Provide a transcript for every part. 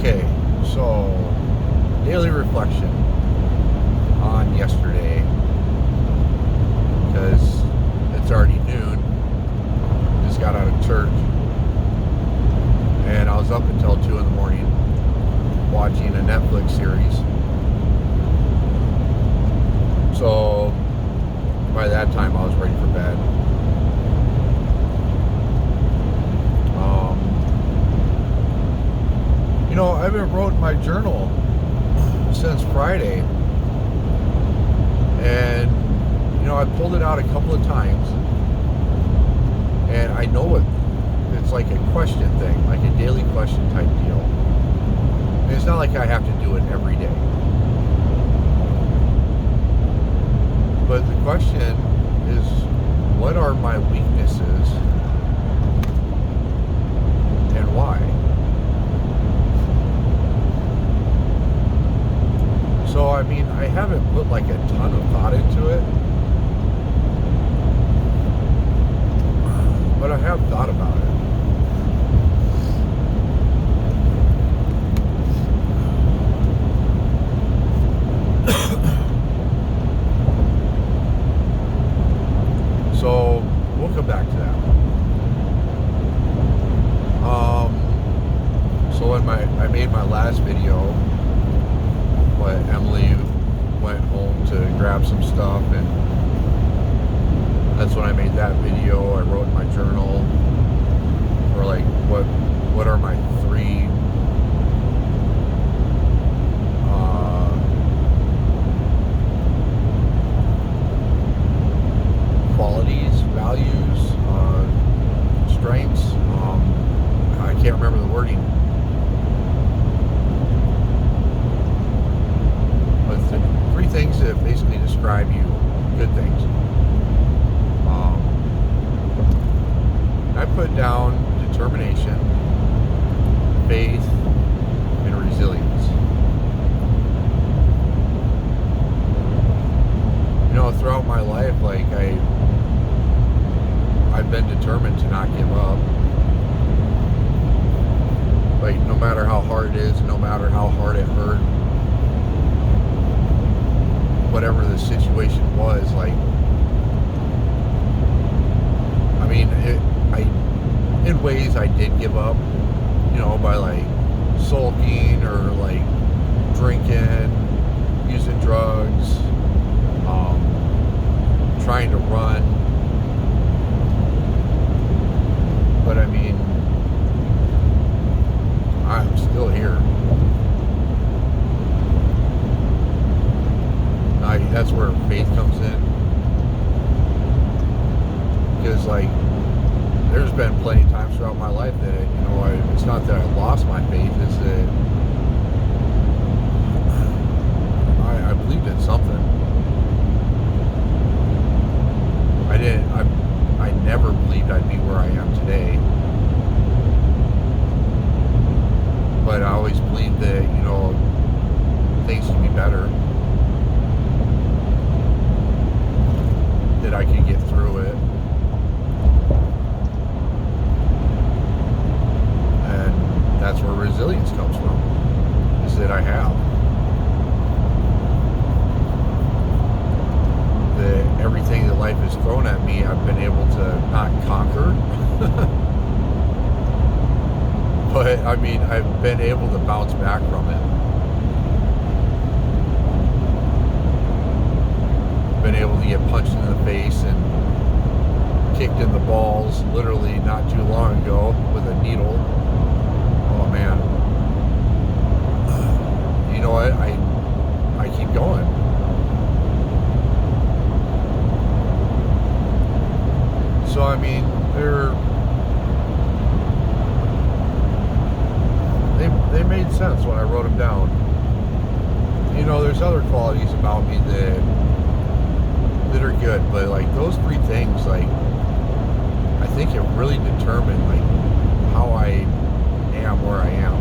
Okay, so daily reflection on yesterday because it's already noon. Just got out of church and I was up until 2 in the morning watching a Netflix series. So by that time I was ready for bed. I haven't wrote my journal since Friday, and I pulled it out a couple of times, and I know it's like a question thing, like a daily question type deal. And it's not like I have to do it every day, but the question is, what are my weaknesses and why? So, I haven't put like a ton of thought into it, but I have thought about it. So, we'll come back to that. So when I made my last video, but Emily went home to grab some stuff, and that's when I made that video. I wrote in my journal for like what are my three qualities, values, strengths. I can't remember the wording. Three things that basically describe you, good things. I put down determination, faith, and resilience. Throughout my life, like I've been determined to not give up. Like, no matter how hard it is, no matter how hard it hurt, whatever the situation was, like, in ways I did give up, by like sulking or like drinking, using drugs, trying to run. But I'm still here. That's where faith comes in, because like there's been plenty of times throughout my life that it's not that I lost my faith, it's that I believed in something. I never believed I'd be where I am today, but I always believed that things could be better, that I could get through it. And that's where resilience comes from, is that I have. That everything that life has thrown at me, I've been able to not conquer. But I've been able to bounce back from it. Been able to get punched in the face and kicked in the balls literally not too long ago with a needle. Oh man. You know what? I keep going. So they made sense when I wrote them down. There's other qualities about me that are good, but like those three things, like I think it really determined like how I am where I am.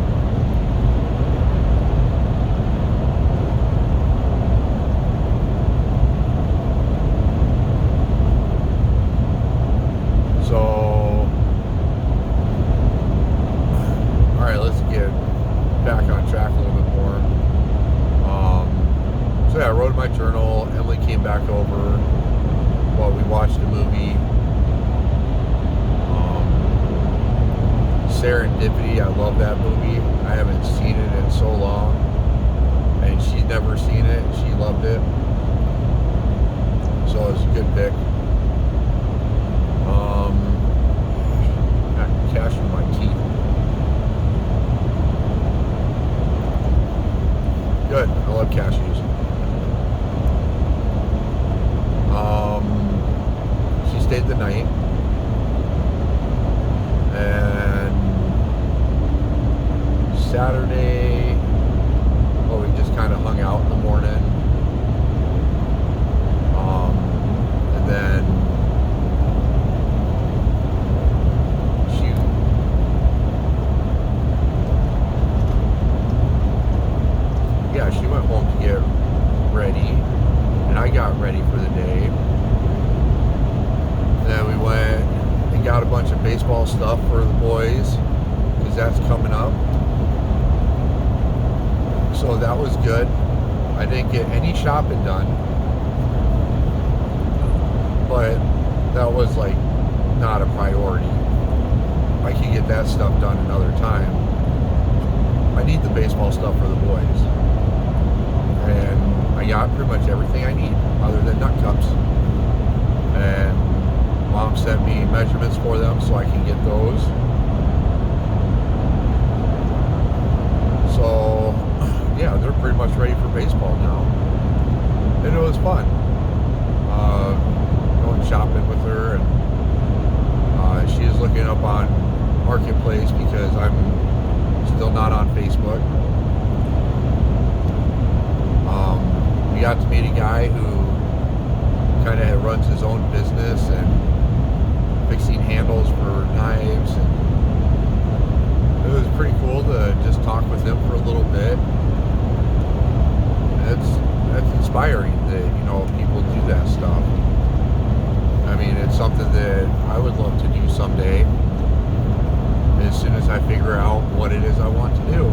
So, all right, let's get back on track a little bit more. So yeah, I wrote in my journal. Emily came back over while we watched a movie. Serendipity, I love that movie. I haven't seen it in so long, and she's never seen it. She loved it, so it was a good pick. Got cash in my teeth. Good. I love cashews. She stayed the night, and Saturday, well, we just kind of hung out in the morning, and then she went home to get ready, and I got ready for the day. And then we went and got a bunch of baseball stuff for the boys, because that's coming up. So that was good. I didn't get any shopping done, but that was like not a priority. I can get that stuff done another time. I need the baseball stuff for the boys. And I got pretty much everything I need other than nut cups. And Mom sent me measurements for them so I can get those. So yeah, they're pretty much ready for baseball now. And it was fun. Going shopping with her, and she is looking up on Marketplace because I'm still not on Facebook. We got to meet a guy who kind of runs his own business and fixing handles for knives, and it was pretty cool to just talk with him for a little bit. That's inspiring that, you know, people do that stuff. I mean, it's something that I would love to do someday, as soon as I figure out what it is I want to do.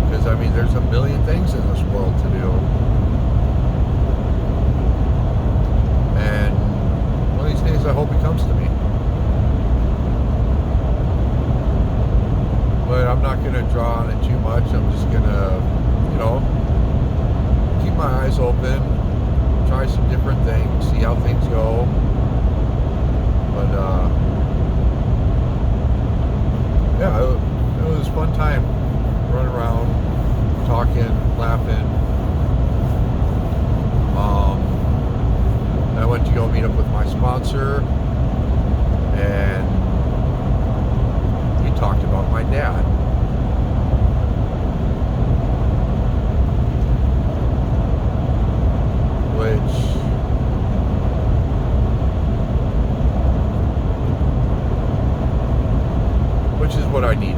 Because, I mean, there's a million things in this world to do. And one of these days I hope it comes to me. But I'm not going to draw on it too much. I'm just going to, you know, keep my eyes open, try some different things, see how things go. But, yeah, it was a fun time. Running around, talking, laughing. I went to go meet up with my sponsor, and we talked about my dad. Which is what I needed.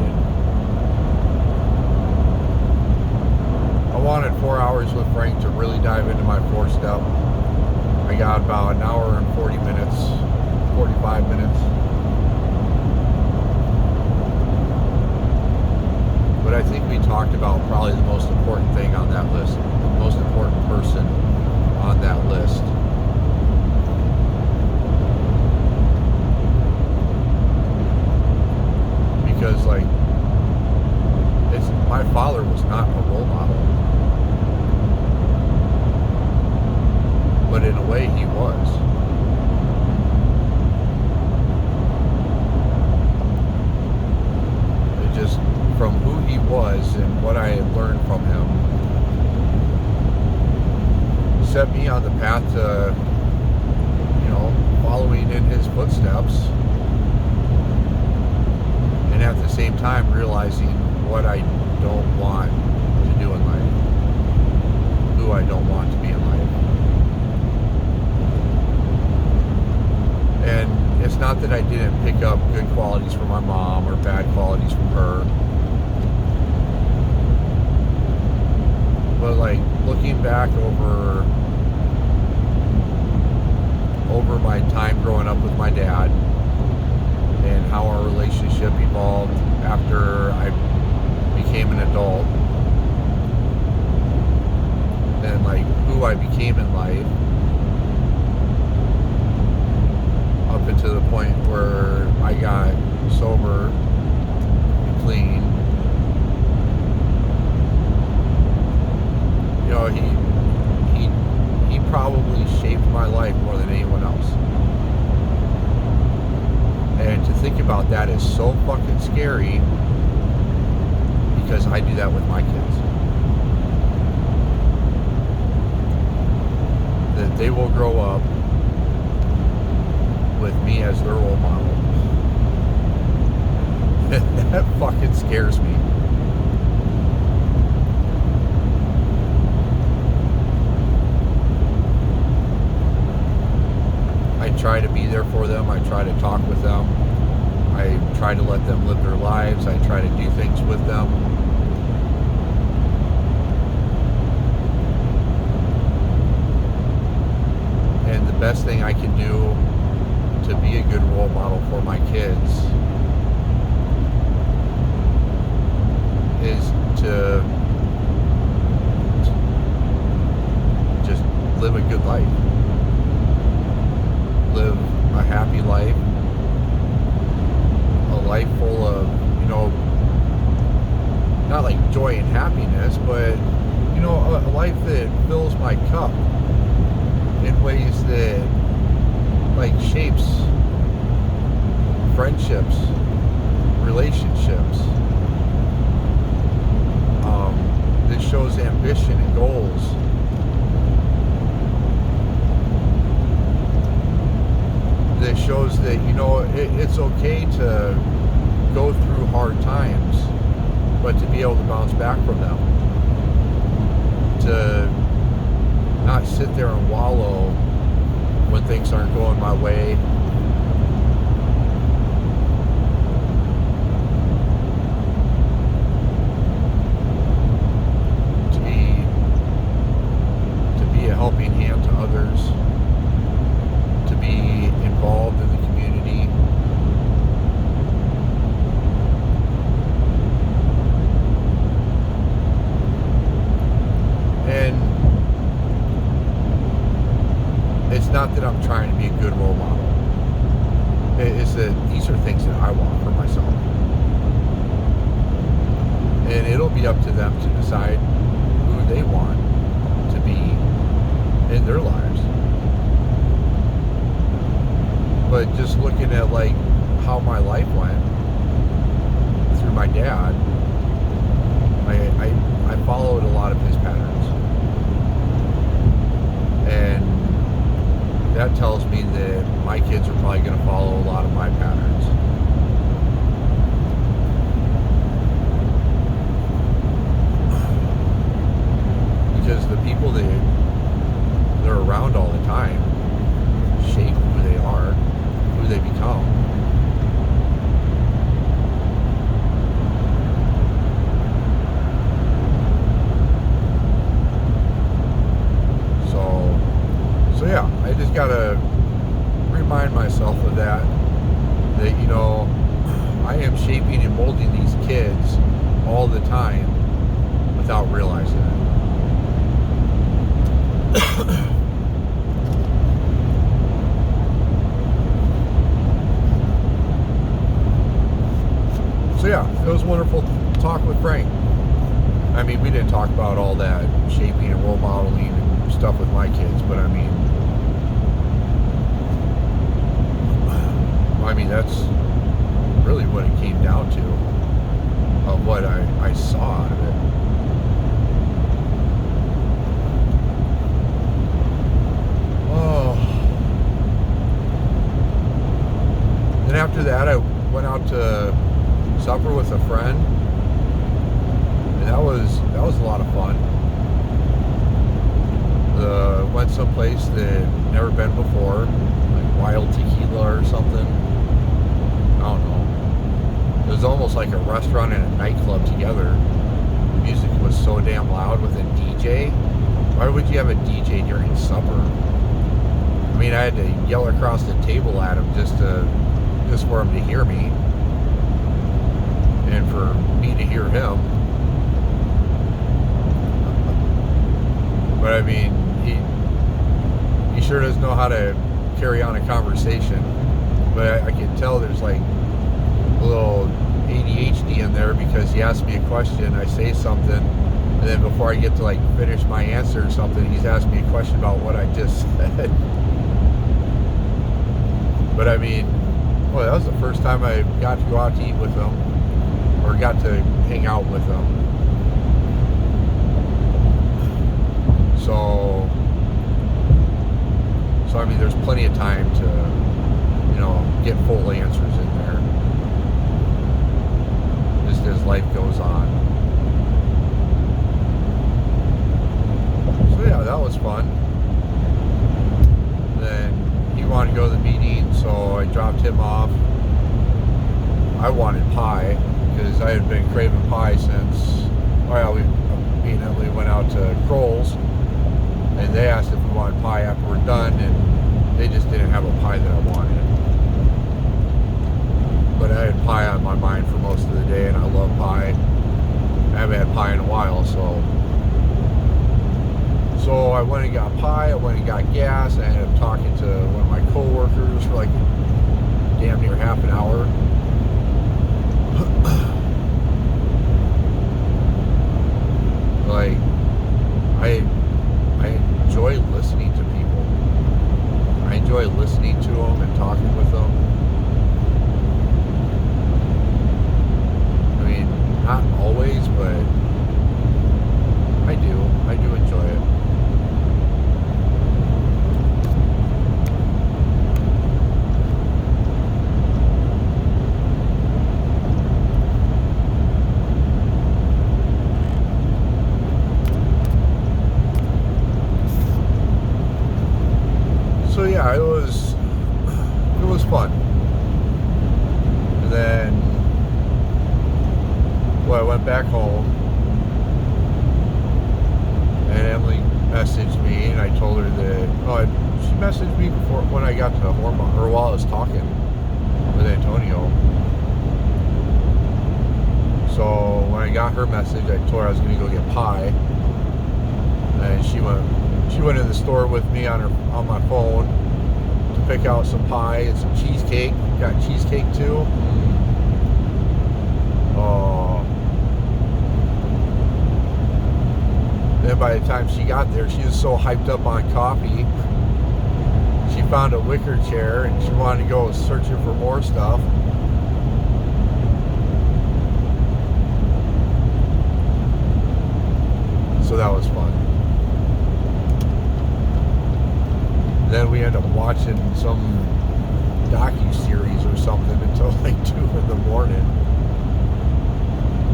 I wanted 4 hours with Frank to really dive into my 4-step. I got about an hour and 40 minutes, 45 minutes. But I think we talked about probably the most important thing on that list, the most important person on that list. Because, like, my father was not a role model, but in a way he was. It just, from who he was and what I had learned from him, set me on the path to, you know, following in his footsteps, and at the same time realizing what I don't want to do in life, who I don't want to be in life. And it's not that I didn't pick up good qualities from my mom or bad qualities from her, but like looking back over my time growing up with my dad and how our relationship evolved after who I became in life, up until the point where I got sober and clean. You know, he probably shaped my life more than anyone else. And to think about that is so fucking scary, because I do that with my kids. That they will grow up with me as their role model. That fucking scares me. I try to be there for them. I try to talk with them. I try to let them live their lives. I try to do things with them. And the best thing I can do to be a good role model for my kids is to just live a good life. Live a happy life. A life full of, you know, not like joy and happiness, but, you know, a life that fills my cup in ways that, like, shapes friendships, relationships, that shows ambition and goals. That shows that, you know, it's okay to go through hard times, but to be able to bounce back from them. To not sit there and wallow when things aren't going my way. To be a helping hand to others. To be involved in the community. And it's not that I'm trying to be a good role model. It's that these are things that I want for myself. And it'll be up to them to decide who they want to be in their lives. But just looking at, like, how my life went through my dad, I followed a lot of his patterns. And that tells me that my kids are probably going to follow a lot of my patterns. Because the people that they're around all the time shape who they are, who they become. So yeah, I just gotta remind myself of that, you know, I am shaping and molding these kids all the time without realizing it. So yeah, it was wonderful talk with Frank. I mean, we didn't talk about all that shaping and role modeling and stuff with my kids, but I mean, that's really what it came down to, of what I saw out of it. Oh. Then after that, I went out to supper with a friend, and that was a lot of fun. Went someplace that never been before, like Wild Tequila or something. I don't know. It was almost like a restaurant and a nightclub together. The music was so damn loud with a DJ. Why would you have a DJ during supper? I mean, I had to yell across the table at him just for him to hear me, and for me to hear him. But I mean, he sure doesn't know how to carry on a conversation. But I can tell there's like a little ADHD in there, because he asks me a question, I say something, and then before I get to like finish my answer or something, he's asked me a question about what I just said. But I mean, well, that was the first time I got to go out to eat with him, or got to hang out with him. So I mean, there's plenty of time to, you know, get full answers in there, just as life goes on. So yeah, that was fun. Then he wanted to go to the meeting, so I dropped him off. I wanted pie, because I had been craving pie since, me and Emily went out to Kroll's, and they asked if we wanted pie after we're done, and they just didn't have a pie that I wanted. But I had pie on my mind for most of the day, and I love pie. I haven't had pie in a while, so I went and got pie, I went and got gas, I ended up talking to one of my co-workers for like damn near half an hour. Like, I enjoy listening to people. I enjoy listening to them and talking with them. I mean, not always, but I do enjoy it. So yeah, it was fun. And then, well, I went back home, and Emily messaged me, and I told her that, she messaged me before, when I got to Hormone, or while I was talking with Antonio. So when I got her message, I told her I was going to go get pie, and she went in the store with me on my phone to pick out some pie and some cheesecake. Got cheesecake too. Then by the time she got there, she was so hyped up on coffee, she found a wicker chair and she wanted to go searching for more stuff. So that was fun. Then we ended up watching some docu-series or something until like 2 in the morning.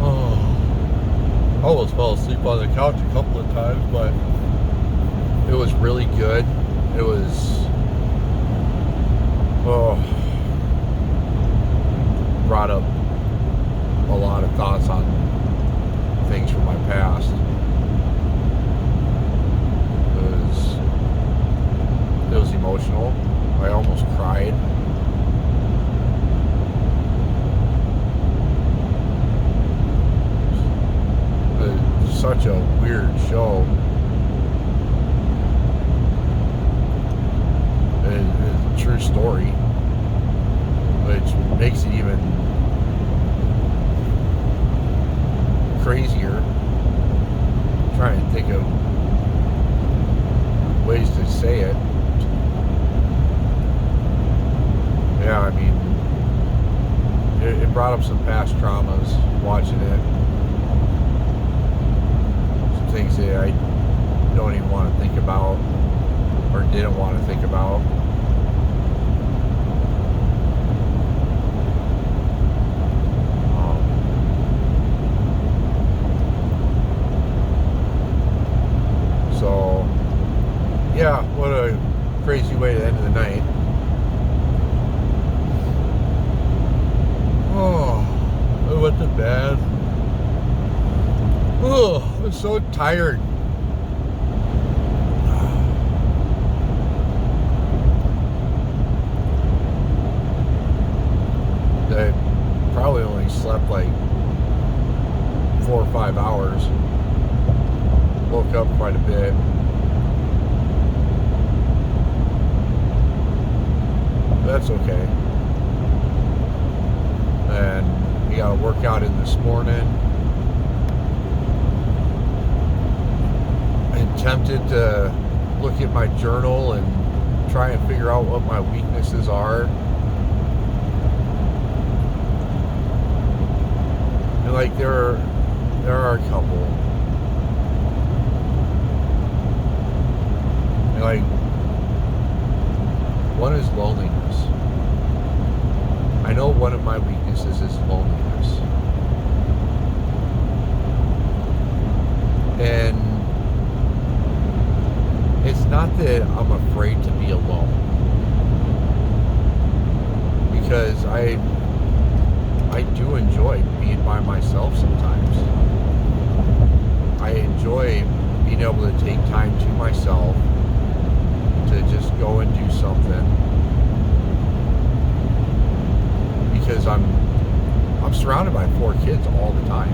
I almost fell asleep on the couch a couple of times, but it was really good. It was, brought up a lot of thoughts on things from my past. It was emotional. I almost cried. It's such a weird show. It's a true story, which makes it even crazier. I'm trying to think of ways to say it. Yeah, I mean, it brought up some past traumas watching it. Some things that I don't even want to think about, or didn't want to think about. So, yeah, what a crazy way to end the night. I went to bed. I'm so tired. I probably only slept like 4 or 5 hours. Woke up quite a bit. that's okay. And we got a workout in this morning. I'm tempted to look at my journal and try and figure out what my weaknesses are. And like there are a couple. And like one is loneliness. I know one of my weaknesses is loneliness. And it's not that I'm afraid to be alone. Because I do enjoy being by myself sometimes. I enjoy being able to take time to myself to just go and do something. Because I'm surrounded by 4 kids all the time.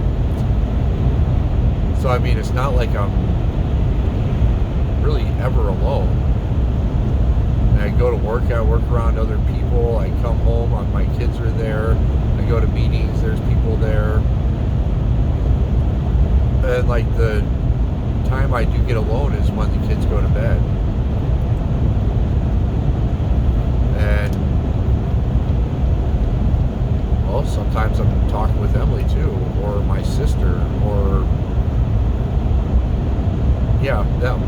So I mean, it's not like I'm really ever alone. And I go to work, I work around other people, I come home, my kids are there, I go to meetings, there's people there. And like the time I do get alone is when the kids go to bed. And well, sometimes I'm talking with Emily too, or my sister, or yeah, them.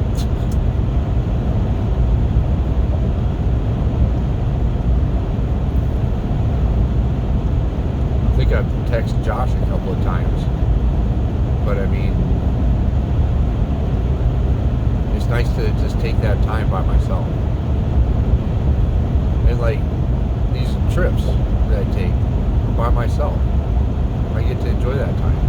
I think I've texted Josh a couple of times, but I mean, it's nice to just take that time by myself. And like these trips that I take by myself, I get to enjoy that time.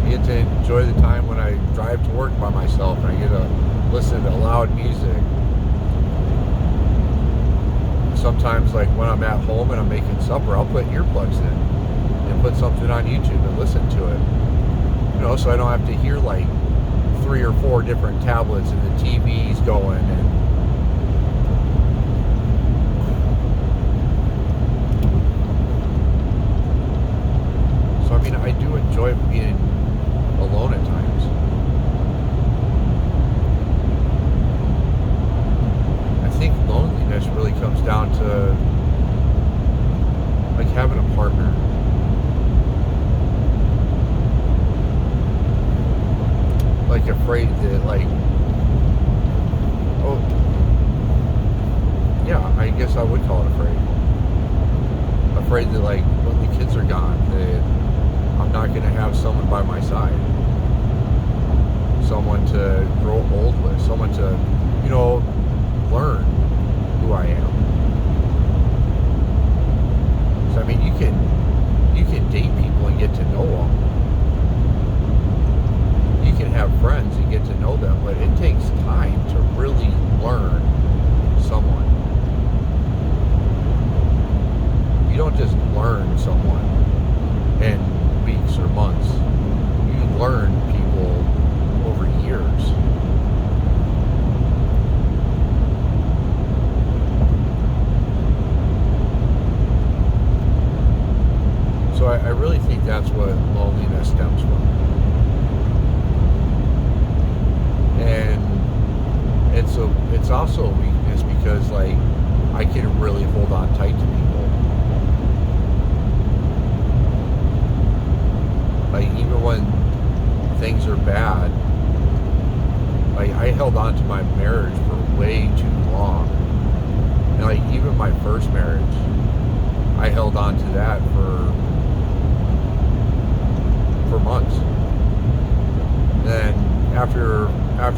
I get to enjoy the time when I drive to work by myself and I get to listen to loud music. Sometimes like when I'm at home and I'm making supper, I'll put earplugs in and put something on YouTube and listen to it. You know, so I don't have to hear like 3 or 4 different tablets and the TV's going. And so I mean, I do enjoy being alone at times. I think loneliness really comes down to like having a partner. Like afraid that like, oh yeah, I guess I would call it afraid that like when the kids are gone that I'm not going to have someone by my side, someone to grow old with, someone to, you know, learn who I am. So I mean, you can date people and get to know them. You can have friends and get to know them, but it takes time to really learn someone. You don't just learn someone in weeks or months. You learn people over years. So I really think that's what loneliness stems from. And it's also a weakness because like I can really hold on tight to people. Like even when things are bad, like I held on to my marriage for way too long. And like even my first marriage, I held on to that for months. Then after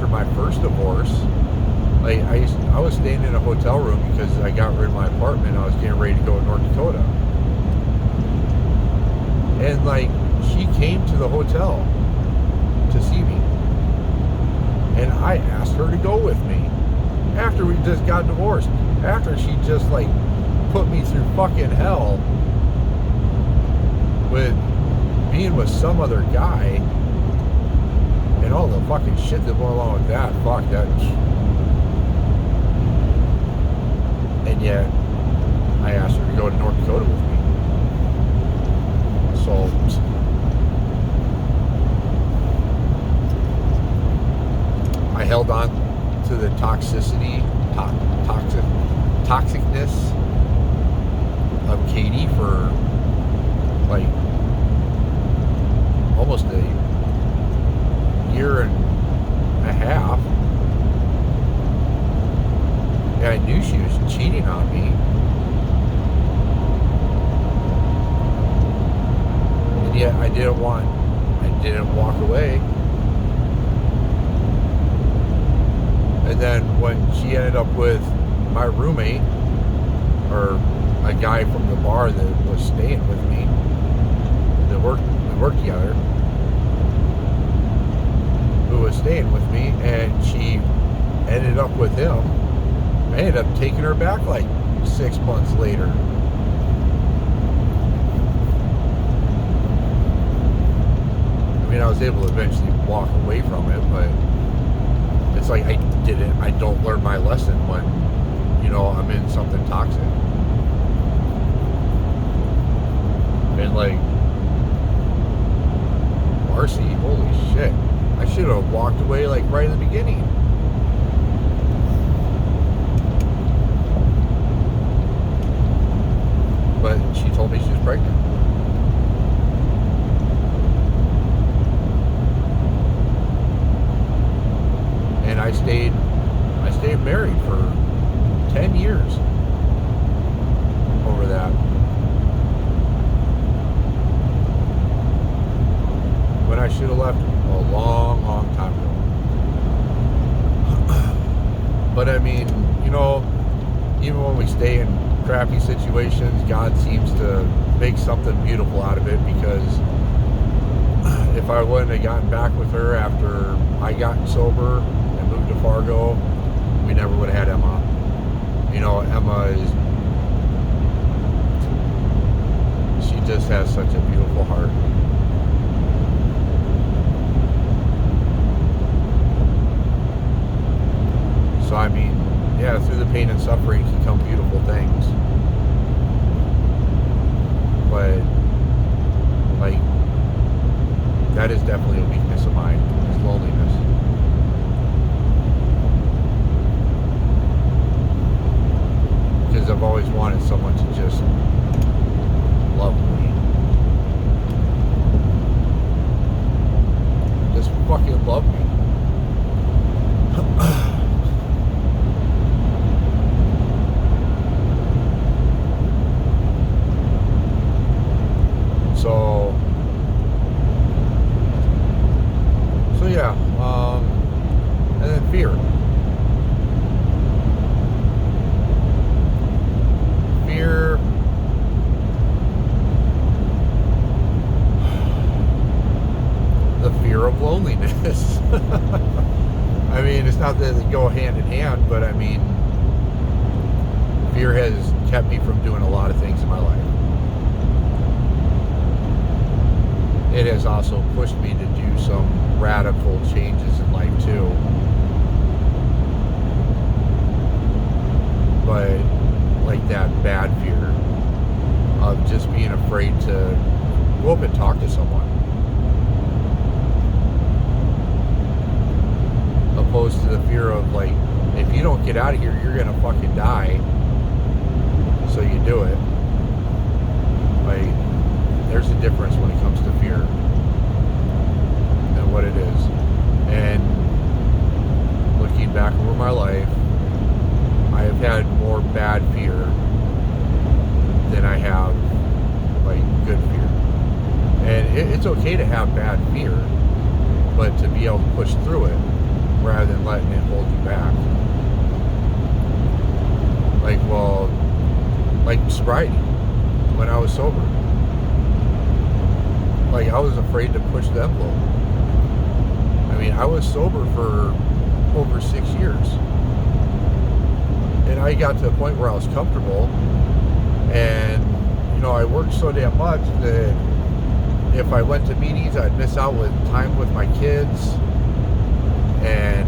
my first divorce, like I was staying in a hotel room because I got rid of my apartment. I was getting ready to go to North Dakota, and like she came to the hotel to see me, and I asked her to go with me after we just got divorced, after she just like put me through fucking hell with being with some other guy and all the fucking shit that went along with that. Fuck that. And yet I asked her to go to North Dakota with me. So I held on to the toxicness of Katie for like almost a year and a half. And I knew she was cheating on me. And yet I didn't walk away. And then when she ended up with my roommate, or a guy from the bar that was staying with me, we worked together, who was staying with me, and she ended up with him. I ended up taking her back like 6 months later. I mean, I was able to eventually walk away from it, but it's like I don't learn my lesson when, I'm in something toxic. And like, Marcy, holy shit. I should have walked away like right in the beginning. But she told me she was pregnant. And I stayed married for 10 years over that. When I should have left a long, long time ago. But I mean, even when we stay in crappy situations, God seems to make something beautiful out of it, because if I wouldn't have gotten back with her after I got sober and moved to Fargo, we never would have had Emma. Emma she just has such a beautiful heart. So I mean, yeah, through the pain and suffering can come beautiful things. But like, that is definitely a weakness of mine, is loneliness. Because I've always wanted someone to just love me. Just fucking love me. So yeah, and then fear. The fear of loneliness. I mean, it's not that they go hand in hand, but I mean, fear has kept me from doing a lot of things in my life. It has also pushed me to do some radical changes in life too. But like that bad fear of just being afraid to go up and talk to someone, opposed to the fear of like, if you don't get out of here, you're gonna fucking die, so you do it. Like, there's a difference when it comes to fear and what it is. And looking back over my life, I have had more bad fear than I have like good fear. And it's okay to have bad fear, but to be able to push through it rather than letting it hold you back. Like sobriety, when I was sober. Like, I was afraid to push the envelope. I mean, I was sober for over 6 years. And I got to a point where I was comfortable. And, I worked so damn much that if I went to meetings, I'd miss out with time with my kids. And,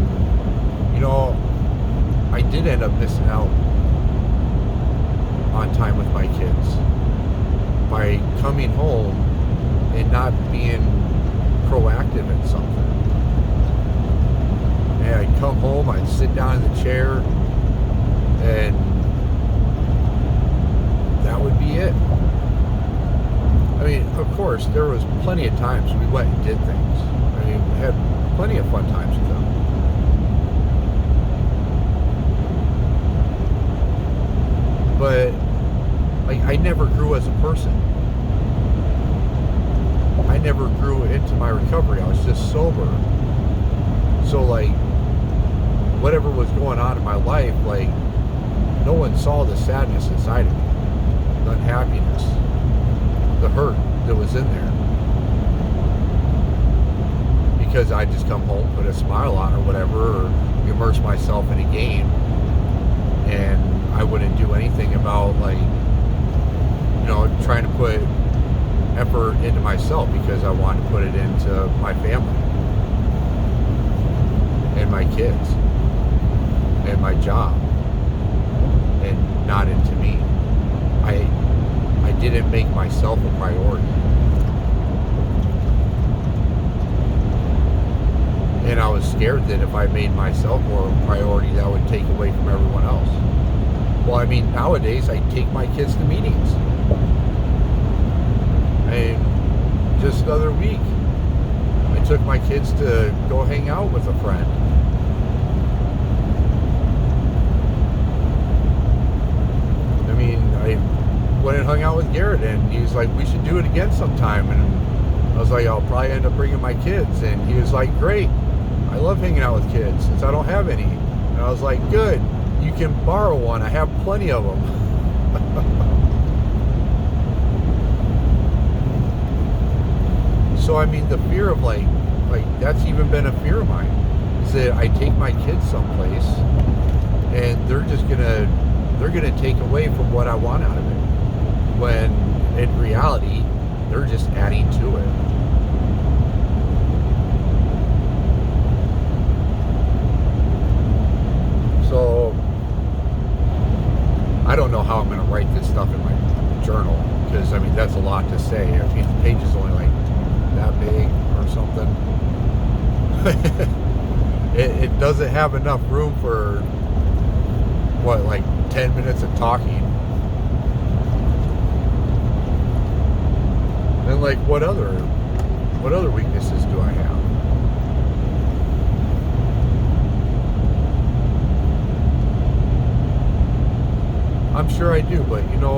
I did end up missing out on time with my kids by coming home and not being proactive in something. And I'd come home, I'd sit down in the chair, and that would be it. I mean, of course, there was plenty of times we went and did things. I mean, we had plenty of fun times with them. But, like, I never grew as a person. I never grew into my recovery. I was just sober. So, like, whatever was going on in my life, like, no one saw the sadness inside of me, the unhappiness, the hurt that was in there. Because I just come home, put a smile on or whatever, or immerse myself in a game, and I wouldn't do anything about, like, you know, trying to put effort into myself, because I wanted to put it into my family and my kids and my job, and not into me. I didn't make myself a priority. And I was scared that if I made myself more of a priority, that would take away from everyone else. Well, I mean, nowadays I take my kids to meetings. And just the other week, I took my kids to go hang out with a friend. I mean, I went and hung out with Garrett, and he was like, we should do it again sometime. And I was like, I'll probably end up bringing my kids. And he was like, great. I love hanging out with kids since I don't have any. And I was like, good. You can borrow one. I have plenty of them. So, I mean, the fear of, like, that's even been a fear of mine, is that I take my kids someplace and they're gonna take away from what I want out of it, when in reality they're just adding to it. So I don't know how I'm gonna write this stuff in my journal, because I mean, that's a lot to say. I mean, the page is only like that big or something. It doesn't have enough room for, what, like 10 minutes of talking. And like, what other weaknesses do I have? I'm sure I do, but you know,